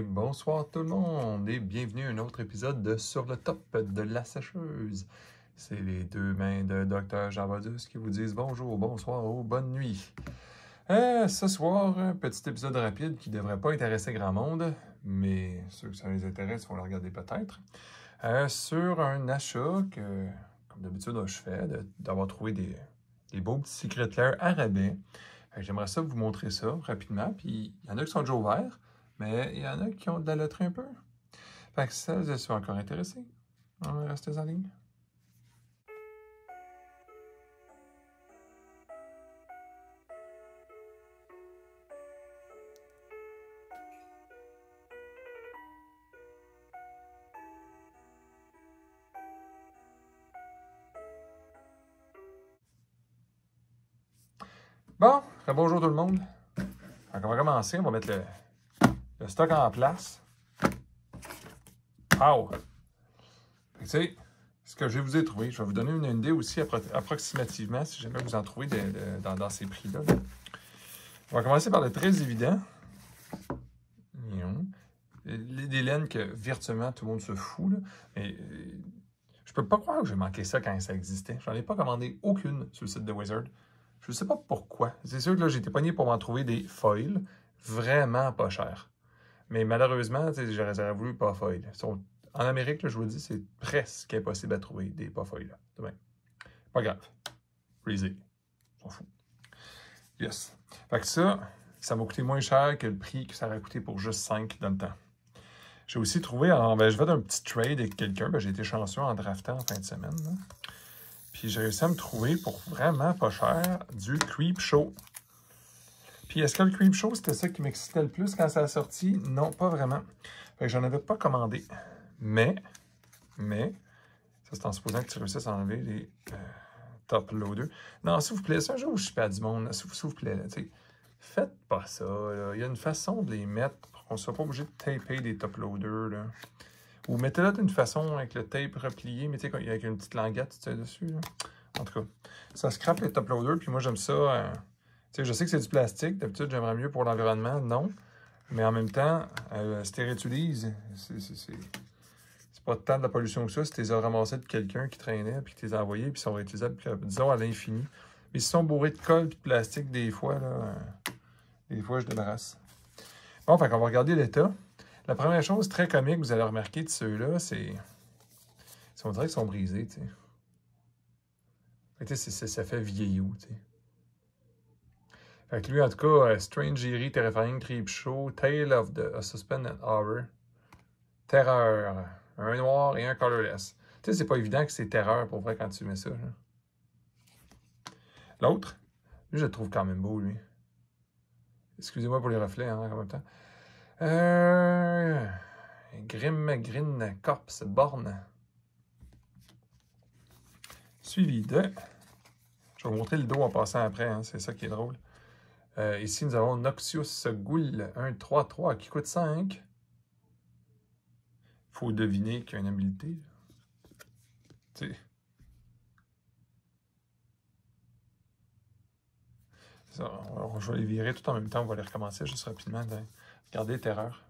Et bonsoir tout le monde et bienvenue à un autre épisode de Sur le top de la sécheuse. C'est les deux mains de Dr. Jean Bodus qui vous disent bonjour, bonsoir ou bonne nuit. Ce soir, un petit épisode rapide qui ne devrait pas intéresser grand monde, mais ceux que ça les intéresse vont le regarder peut-être. Sur un achat que, comme d'habitude, je fais, d'avoir trouvé des beaux petits secret clairs à rabais. J'aimerais ça vous montrer ça rapidement. Puis il y en a qui sont déjà ouverts, mais il y en a qui ont de la loterie un peu. Fait que ça, je suis encore intéressé. Restez en ligne. Bon, bonjour tout le monde. On va commencer, on va mettre le stock en place. Wow! Tu sais, ce que je vais vous ai trouvé, je vais vous donner une idée aussi approximativement, si jamais vous en trouvez dans ces prix-là. On va commencer par le très évident. Des laines que virtuellement tout le monde se fout. Là. Mais je peux pas croire que j'ai manqué ça quand ça existait. J'en ai pas commandé aucune sur le site de Wizard. Je sais pas pourquoi. C'est sûr que là, j'ai été pogné pour m'en trouver des foils vraiment pas chers. Mais malheureusement, j'aurais voulu pas foil. En Amérique, là, je vous le dis, c'est presque impossible à trouver des pas foils. Là. Pas grave. Freezy. On s'en fout. Yes. Fait que ça m'a coûté moins cher que le prix que ça aurait coûté pour juste 5 dans le temps. J'ai aussi trouvé, je vais d'un petit trade avec quelqu'un. J'ai été chanceux en draftant en fin de semaine. Là. Puis j'ai réussi à me trouver pour vraiment pas cher du Creepshow. Puis est-ce que le Creepshow, c'était ça qui m'excitait le plus quand ça a sorti? Non, pas vraiment. Fait que j'en avais pas commandé. Mais, ça c'est en supposant que tu réussisses à enlever les top loaders. Non, s'il vous plaît, c'est un jeu où je suis pas du monde. S'il vous plaît, là, faites pas ça. Là. Il y a une façon de les mettre pour qu'on ne soit pas obligé de taper des top loaders. Là. Ou mettez-le d'une façon avec le tape replié, mettez avec une petite languette dessus. Là. En tout cas, ça scrape les top loaders. Puis moi, j'aime ça. Je sais que c'est du plastique. D'habitude, j'aimerais mieux pour l'environnement. Non. Mais en même temps, si tu les réutilises, c'est pas tant de la pollution que ça. Si tu les as ramassés de quelqu'un qui traînait, puis que tu les as envoyés, puis ils sont réutilisables, disons, à l'infini. Mais s'ils sont bourrés de colle et de plastique, des fois, je débarrasse. Bon, fait qu'on va regarder l'état. La première chose très comique, vous allez remarquer de ceux-là, c'est... On dirait qu'ils sont brisés, tu sais. Ça fait vieillot, tu sais. Fait que lui, en tout cas, Strange Eerie, Terrifying, Creepshow, Tale of the Suspense and Horror, Terreur, un noir et un colorless. Tu sais, c'est pas évident que c'est terreur pour vrai quand tu mets ça. L'autre, lui, je le trouve quand même beau, lui. Excusez-moi pour les reflets, hein, en même temps. Green Corpse Born. Suivi de... Je vais vous montrer le dos en passant après, hein, c'est ça qui est drôle. Ici, nous avons Noxious Ghoul 1-3-3 qui coûte 5. Il faut deviner qu'il y a une habilité. Tu sais. Je vais les virer tout en même temps. On va les recommencer juste rapidement. Regardez, terreur.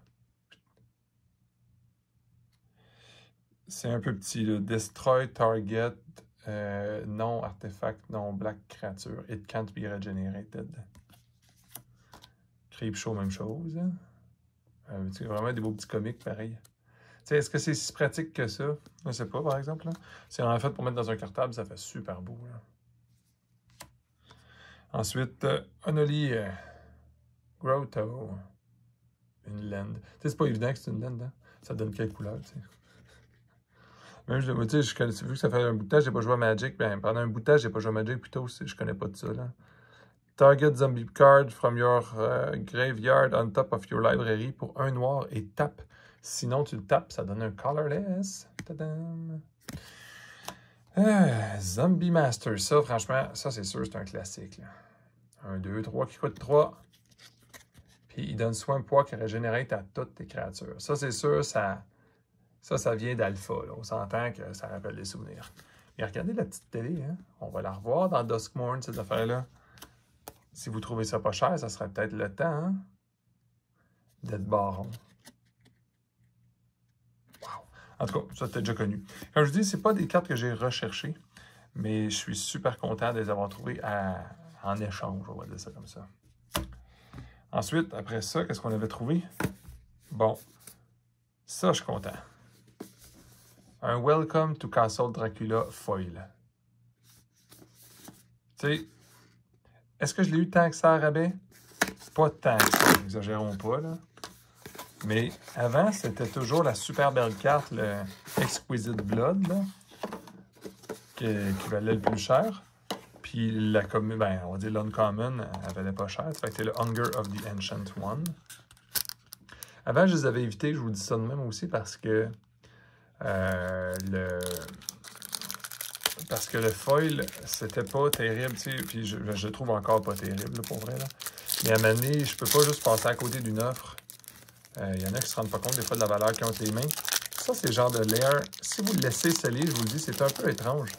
C'est un peu petit. Là. Destroy target, non artefact, non black creature. It can't be regenerated. Creepshow, même chose. C'est vraiment des beaux petits comics pareil. Est-ce que c'est si pratique que ça? Je ne sais pas, par exemple. C'est en fait pour mettre dans un cartable, ça fait super beau. Là. Ensuite, Unholy Grotto. Une laine. C'est pas évident que c'est une laine. Hein? Ça donne quelle couleur, tu sais. Même, vu que ça fait un bout de temps que je n'ai pas joué à Magic. Ben, pendant un bout de temps, je n'ai pas joué à Magic, plutôt, je connais pas de ça. Là. Target zombie card from your graveyard on top of your library pour un noir et tape. Sinon, tu le tapes, ça donne un colorless. Tadam! Zombie Master. Ça, franchement, ça, c'est sûr, c'est un classique. Là. 1, 2, 3 qui coûte 3. Puis, il donne soit un poids qui régénère à toutes tes créatures. Ça, c'est sûr, ça vient d'Alpha. On s'entend que ça rappelle des souvenirs. Mais regardez la petite télé. Hein? On va la revoir dans Duskmourn, cette affaire-là. Si vous trouvez ça pas cher, ça serait peut-être le temps hein, d'être baron. En tout cas, ça, t'as déjà connu. Comme je dis, c'est pas des cartes que j'ai recherchées, mais je suis super content de les avoir trouvées en échange, on va dire ça comme ça. Ensuite, après ça, qu'est-ce qu'on avait trouvé? Bon, ça, je suis content. Un Welcome to Castle Dracula foil. Tu sais, est-ce que je l'ai eu tant que ça à rabais? Pas tant que ça, n'exagérons pas, là. Mais avant, c'était toujours la super belle carte, le Exquisite Blood, là, qui valait le plus cher. Puis la commune, ben, on va dire l'Uncommon, elle valait pas cher. Ça fait que c'était le Hunger of the Ancient One. Avant, je les avais évités, je vous dis ça de même aussi, parce que le foil, c'était pas terrible, tu sais, puis je le trouve encore pas terrible, là, pour vrai, là. Mais à un moment donné, je peux pas juste passer à côté d'une offre. Il y en a qui se rendent pas compte des fois de la valeur qu'ils ont entre les mains. Ça, c'est le genre de layer. Si vous le laissez sceller, je vous le dis, c'est un peu étrange.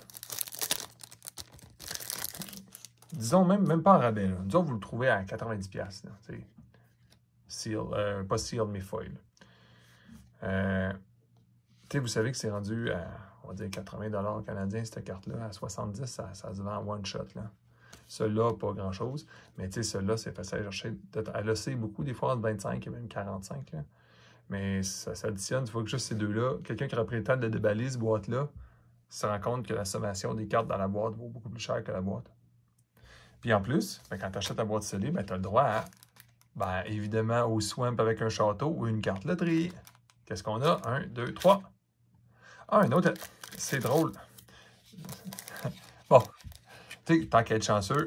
Disons, même pas en rabais, là. Disons, vous le trouvez à 90$, là, seal, pas seal, mais foil. Vous savez que c'est rendu à, on va dire, 80$ canadiens, cette carte-là. À 70$, ça se vend en one shot, là. Celui-là, pas grand-chose. Mais tu sais, celui-là, c'est facile à chercher. À l'OC, beaucoup, des fois, entre 25 et même 45. Là. Mais ça s'additionne. Il faut que juste ces deux-là, quelqu'un qui aurait pris le temps de déballer cette boîte-là, se rend compte que la sommation des cartes dans la boîte vaut beaucoup plus cher que la boîte. Puis en plus, ben, quand tu achètes ta boîte scellée, ben, tu as le droit à, ben, évidemment, au Swamp avec un château ou une carte loterie. Qu'est-ce qu'on a? 1, 2, 3. Ah, un autre. C'est drôle. Bon. Tu sais, tant qu'à être chanceux,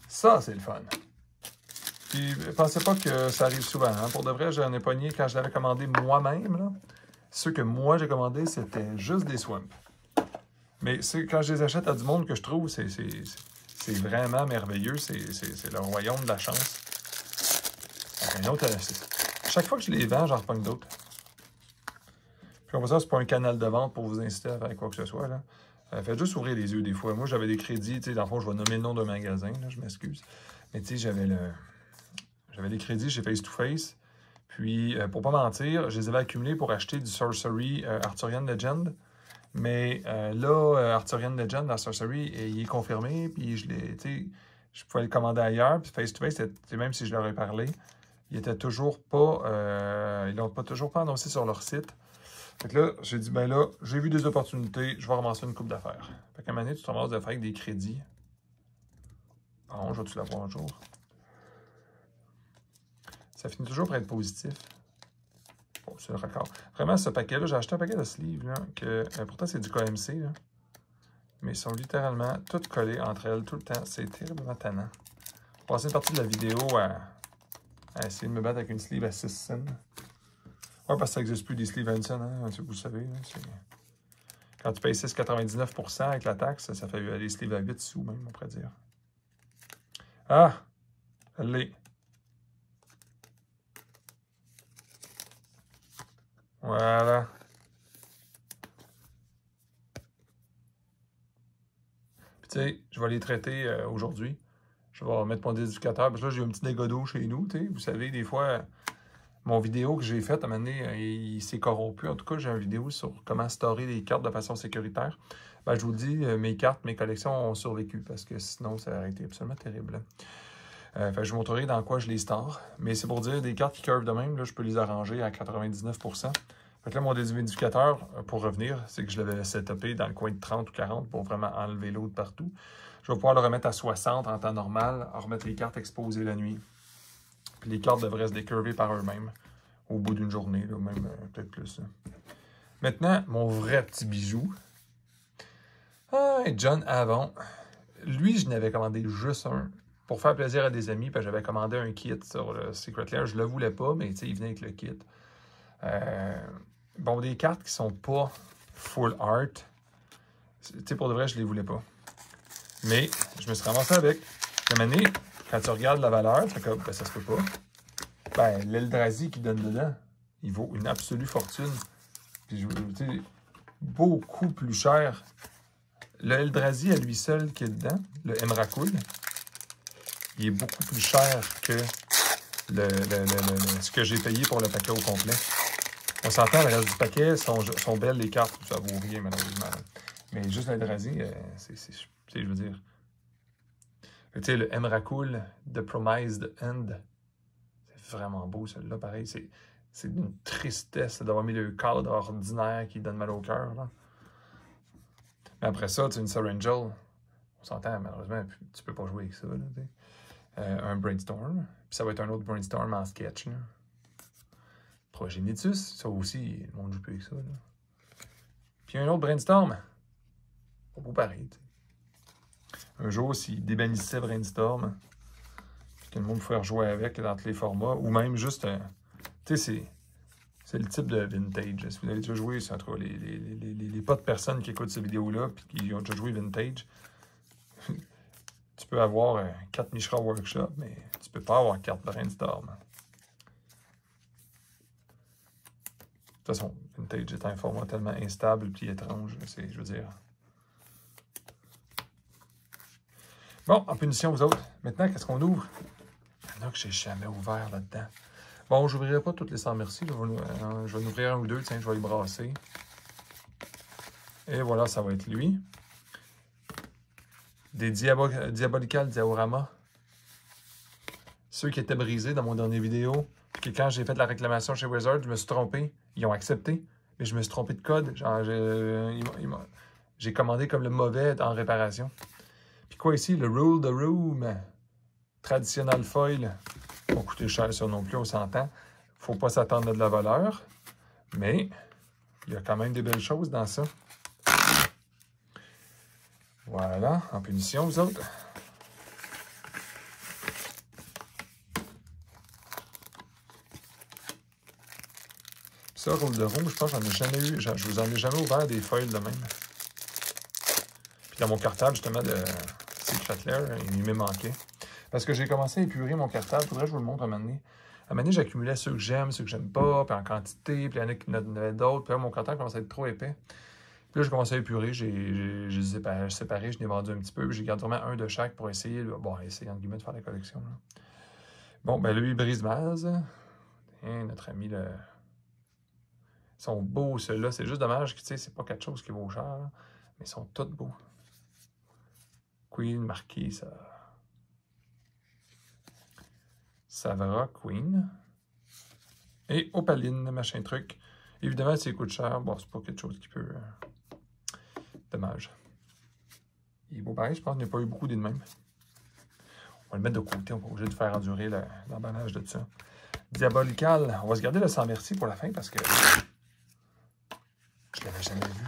ça, c'est le fun. Puis, pensez pas que ça arrive souvent. Hein? Pour de vrai, j'en ai pogné quand je l'avais commandé moi-même. Là. Ceux que moi, j'ai commandés, c'était juste des swamps. Mais quand je les achète à du monde que je trouve, c'est vraiment merveilleux. C'est le royaume de la chance. Un autre, chaque fois que je les vends, j'en repogne d'autres. Puis comme ça, c'est pas un canal de vente pour vous inciter à faire quoi que ce soit. Là. Faites juste ouvrir les yeux des fois. Moi, j'avais des crédits, tu sais, dans le fond, je vais nommer le nom d'un magasin, là, je m'excuse. Mais tu sais, j'avais des crédits chez Face to Face. Puis, pour pas mentir, je les avais accumulés pour acheter du Sorcery Arthurian Legend. Mais là, Arthurian Legend dans Sorcery, il est confirmé. Puis, je pouvais le commander ailleurs. Puis, Face to Face, même si je leur ai parlé, ils étaient toujours pas, ils l'ont toujours pas annoncé sur leur site. Fait que là, j'ai dit, ben là, j'ai vu des opportunités, je vais ramasser une coupe d'affaires. Fait qu'à un moment donné, tu te ramasses de faire avec des crédits. Bon, je vais-tu l'avoir un jour? Ça finit toujours par être positif. Bon, c'est le record. Vraiment, ce paquet-là, j'ai acheté un paquet de sleeves, là, que pourtant c'est du KMC, là. Mais ils sont littéralement toutes collées entre elles tout le temps. C'est terriblement tannant. Je vais passer une partie de la vidéo à essayer de me battre avec une sleeve à 6 cents. Ouais, parce que ça n'existe plus des sleeves Hanson, hein, vous le savez. Là, quand tu payes 6,99 avec la taxe, ça fait des sleeves à 8 sous même, on pourrait dire. Ah! Elle l'est. Voilà. Puis tu sais, je vais les traiter aujourd'hui. Je vais mettre mon déséducateur, parce que là, j'ai un petit dégât d'eau chez nous, tu sais. Vous savez, des fois... Mon vidéo que j'ai faite, à un moment donné, il s'est corrompu. En tout cas, j'ai une vidéo sur comment storer les cartes de façon sécuritaire. Ben, je vous dis, mes cartes, mes collections ont survécu parce que sinon, ça aurait été absolument terrible. Fait que je vous montrerai dans quoi je les store. Mais c'est pour dire, des cartes qui curvent de même, là, je peux les arranger à 99%. Fait que là, mon déhumidificateur, pour revenir, c'est que je l'avais setupé dans le coin de 30 ou 40 pour vraiment enlever l'eau de partout. Je vais pouvoir le remettre à 60 en temps normal, remettre les cartes exposées la nuit. Puis les cartes devraient se décurver par eux-mêmes au bout d'une journée, là, même peut-être plus. Là. Maintenant, mon vrai petit bijou. Ah, John Avon. Lui, je n'avais commandé juste un pour faire plaisir à des amis. Puis j'avais commandé un kit sur le Secret Lair. Je ne le voulais pas, mais il venait avec le kit. Bon, des cartes qui sont pas full art. Pour de vrai, je ne les voulais pas. Mais je me suis ramassé avec. À un moment donné, quand tu regardes la valeur, tu fais comme, ben, ça se peut pas. Ben, l'Eldrazi qui donne dedans, il vaut une absolue fortune. Puis, tu sais, beaucoup plus cher. Le Eldrazi à lui seul qui est dedans, le Emrakul, il est beaucoup plus cher que ce que j'ai payé pour le paquet au complet. On s'entend, le reste du paquet sont belles les cartes, ça vaut rien malheureusement. Mais juste l'Eldrazi, je veux dire. Tu sais, le Emrakul, The Promised End, c'est vraiment beau celui-là, pareil. C'est d'une tristesse d'avoir mis le cadre ordinaire qui donne mal au cœur. Mais après ça, tu sais, une Sorangel, on s'entend, malheureusement, tu peux pas jouer avec ça. Là, un Brainstorm, puis ça va être un autre Brainstorm en sketch. Là. Progenitus, ça aussi, le monde joue plus avec ça. Là. Puis un autre Brainstorm, pas beau pareil. T'sais. Un jour, s'il débannissait Brainstorm, puis que le monde pouvait rejouer avec dans tous les formats, ou même juste, tu sais, c'est le type de vintage. Si vous avez déjà joué, c'est entre les pas de personnes qui écoutent ces vidéos-là, puis qui ont déjà joué vintage, tu peux avoir 4 Mishra Workshop, mais tu peux pas avoir 4 Brainstorm. De toute façon, vintage est un format tellement instable et étrange, je veux dire. Bon, en punition, vous autres. Maintenant, qu'est-ce qu'on ouvre? Il y en a que j'ai jamais ouvert là-dedans. Bon, je n'ouvrirai pas toutes les 100 merci. Je vais en ouvrir un ou deux. Tiens, je vais les brasser. Et voilà, ça va être lui. Des Diabolical Diorama. Ceux qui étaient brisés dans mon dernier vidéo. Puis que quand j'ai fait la réclamation chez Wizard, je me suis trompé. Ils ont accepté. Mais je me suis trompé de code. J'ai commandé comme le mauvais en réparation. Puis quoi ici? Le Rule the Room. Traditional foil. Pas coûter cher ça non plus, on s'entend. Faut pas s'attendre à de la valeur. Mais il y a quand même des belles choses dans ça. Voilà, en punition, vous autres. Ça, Rôle de Roue, je pense que j'en ai jamais eu. Je vous en ai jamais ouvert des foils de même. Puis dans mon cartable, justement, de Secret Lair, il m'est manqué. Parce que j'ai commencé à épurer mon cartable. Faudrait que je vous le montre un moment donné. À un moment donné, j'accumulais ceux que j'aime pas, puis en quantité, puis il y en a qui en avaient d'autres. Puis là, mon cartable commençait à être trop épais. Puis là, j'ai commencé à épurer, j'ai séparé, je l'ai vendu un petit peu, puis j'ai gardé vraiment un de chaque pour essayer, essayer entre guillemets de faire la collection. Là. Bon, ben lui, Brise-Maz. Et notre ami, ils sont beaux, ceux-là. C'est juste dommage que, tu sais, c'est pas quelque chose qui vaut cher, là, mais ils sont tous beaux. Queen, Marquis, Savara, Queen. Et Opaline, machin truc. Évidemment, s'il coûte cher, bon, c'est pas quelque chose qui peut... Dommage. Il est beau pareil, je pense qu'il n'y a pas eu beaucoup de même. On va le mettre de côté, on va pas obligé de faire endurer l'emballage de ça. Diabolical, on va se garder le sans merci pour la fin parce que je l'avais jamais vu.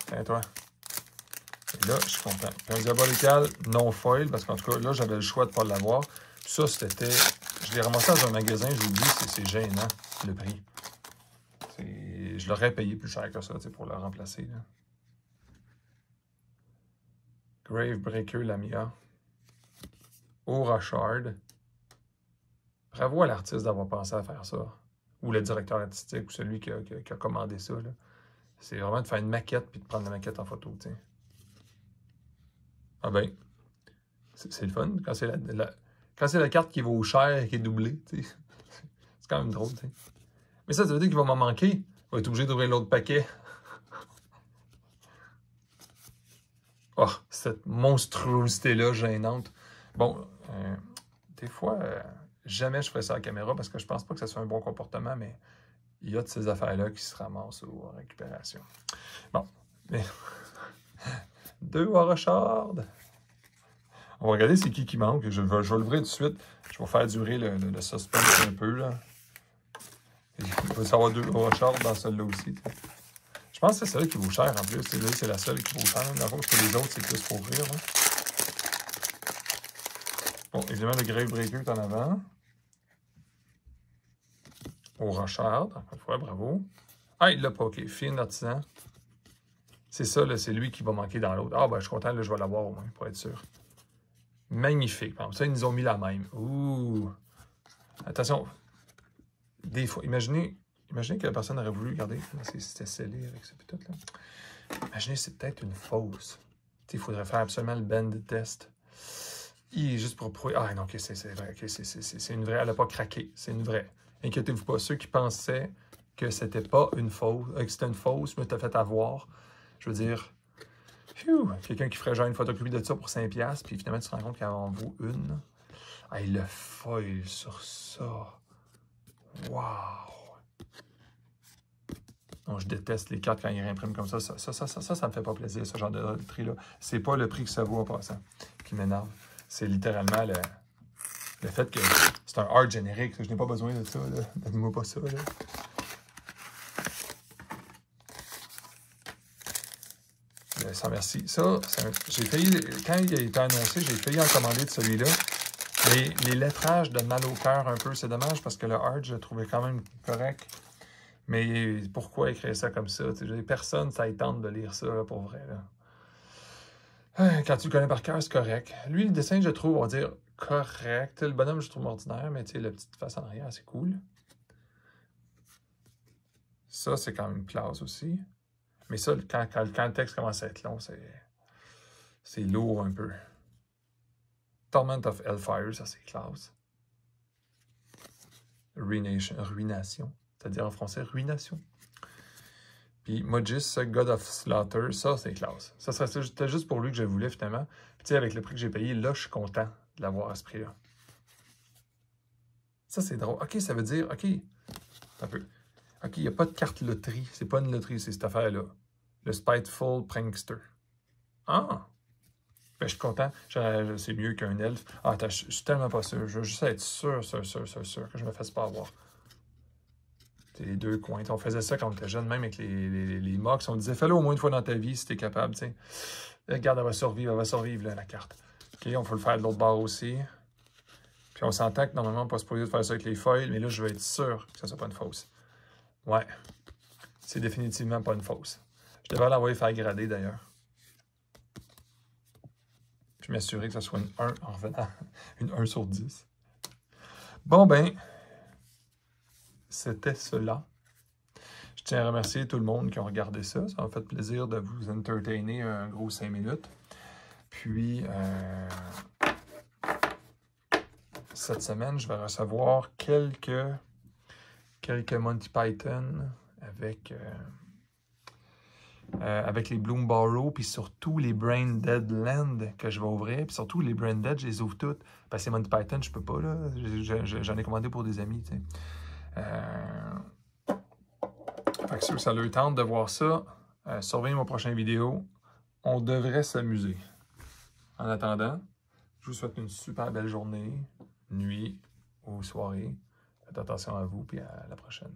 Tiens, toi. Et là, je suis content. Puis un Diabolical non foil, parce qu'en tout cas, là, j'avais le choix de ne pas l'avoir. Ça, c'était... Je l'ai ramassé dans un magasin, je vous le dis, c'est gênant, le prix. Je l'aurais payé plus cher que ça, pour le remplacer. Là. Gravebreaker Lamia. Aura Shard. Bravo à l'artiste d'avoir pensé à faire ça. Ou le directeur artistique, ou celui qui a commandé ça. C'est vraiment de faire une maquette puis de prendre la maquette en photo. T'sais. Ah ben, c'est le fun. Quand c'est la carte qui vaut cher et qui est doublée, c'est quand même drôle. T'sais. Mais ça veut dire qu'il va m'en manquer. On va être obligé d'ouvrir l'autre paquet. Oh, cette monstruosité-là gênante. Bon, des fois, jamais je ferais ça à la caméra parce que je pense pas que ce soit un bon comportement, mais il y a de ces affaires-là qui se ramassent aux récupérations. Bon, mais 2 Warashard. On va regarder c'est qui manque. Je vais l'ouvrir tout de suite. Je vais faire durer le suspense un peu. Là. Il va y avoir 2 Warashard dans celle-là aussi. T'sais. Je pense que c'est celle qui vaut cher en plus. C'est la seule qui vaut cher. D'abord, parce que les autres, c'est plus pour rire. Hein. Bon, évidemment, le Gravebreaker est en avant. Au Rochard, encore une fois, bravo. Ah, il l'a pas, ok. Finn Artisan. C'est ça, c'est lui qui va manquer dans l'autre. Ah, ben, je suis content, là, je vais l'avoir au moins, pour être sûr. Magnifique. Bon, ça, ils nous ont mis la même. Ouh. Attention. Des fois, imaginez que la personne aurait voulu, regardez, c'était scellé avec ça, puis tout, là. Imaginez, c'est peut-être une fausse. Il faudrait faire absolument le bend test. Juste pour prouver. Ah non, ok, c'est vrai. Okay, c'est une vraie. Elle n'a pas craqué. C'est une vraie. Inquiétez-vous pas, ceux qui pensaient que c'était pas une fausse, que c'était une fausse, mais t'as fait avoir. Je veux dire, quelqu'un qui ferait genre une photocopie de ça pour 5$, puis finalement tu te rends compte qu'elle en vaut une. Hey, le foil sur ça. Wow! Non, je déteste les cartes quand ils réimpriment comme ça. Ça me fait pas plaisir, ce genre de loterie-là. C'est pas le prix que ça vaut en passant qui m'énerve. C'est littéralement le fait que c'est un art générique. Je n'ai pas besoin de ça. Donne-moi pas ça. Là. Sans merci. Ça j'ai failli, quand il a été annoncé, j'ai failli en commander de celui-là. Les lettrages donnent mal au cœur un peu. C'est dommage parce que le art, je le trouvais quand même correct. Mais pourquoi écrire ça comme ça? Personne, ça tente de lire ça, là, pour vrai. Là. Quand tu le connais par cœur, c'est correct. Lui, le dessin, je trouve, on va dire, correct. Le bonhomme, je trouve ordinaire, mais la petite face en arrière, c'est cool. Ça, c'est quand même classe aussi. Mais ça, quand le texte commence à être long, c'est lourd un peu. Torment of Hellfire, ça, c'est classe. Ruination. C'est-à-dire en français, ruination. Puis Mogis, God of Slaughter, ça, c'est classe. Ça, c'était juste pour lui que je voulais, finalement. Puis, tu sais, avec le prix que j'ai payé, là, je suis content de l'avoir à ce prix-là. Ça, c'est drôle. OK, ça veut dire, OK, un peu. OK, il n'y a pas de carte loterie. C'est pas une loterie, c'est cette affaire-là. Le Spiteful Prankster. Ah! Ben, je suis content. C'est mieux qu'un elfe. Ah, attends, je suis tellement pas sûr. Je veux juste être sûr que je me fasse pas avoir. C'est les deux coins. On faisait ça quand on était jeune, même avec les mocks. On disait, fais-le au moins une fois dans ta vie si t'es capable. T'sais. Regarde, elle va survivre, là, la carte. OK, on peut le faire de l'autre bord aussi. Puis on s'entend que normalement, on n'est pas supposé de faire ça avec les feuilles, mais là, je veux être sûr que ça ne soit pas une fausse. Ouais. C'est définitivement pas une fausse. Je devrais l'envoyer faire grader, d'ailleurs. Puis m'assurer que ça soit une 1 en revenant. Une 1 sur 10. Bon, ben, c'était cela. Je tiens à remercier tout le monde qui a regardé ça. Ça m'a fait plaisir de vous entertainer un gros 5 minutes. Puis, cette semaine, je vais recevoir quelques Monty Python avec les Bloombarrow, puis surtout les Brain Dead Land que je vais ouvrir. Puis surtout, les Brain Dead, je les ouvre toutes. Parce que Monty Python, je peux pas, là. J'en ai commandé pour des amis, tu sais. Fait que ceux que ça leur tente de voir ça, surveillez mon prochain vidéo. On devrait s'amuser. En attendant, je vous souhaite une super belle journée, nuit ou soirée. Faites attention à vous, puis à la prochaine.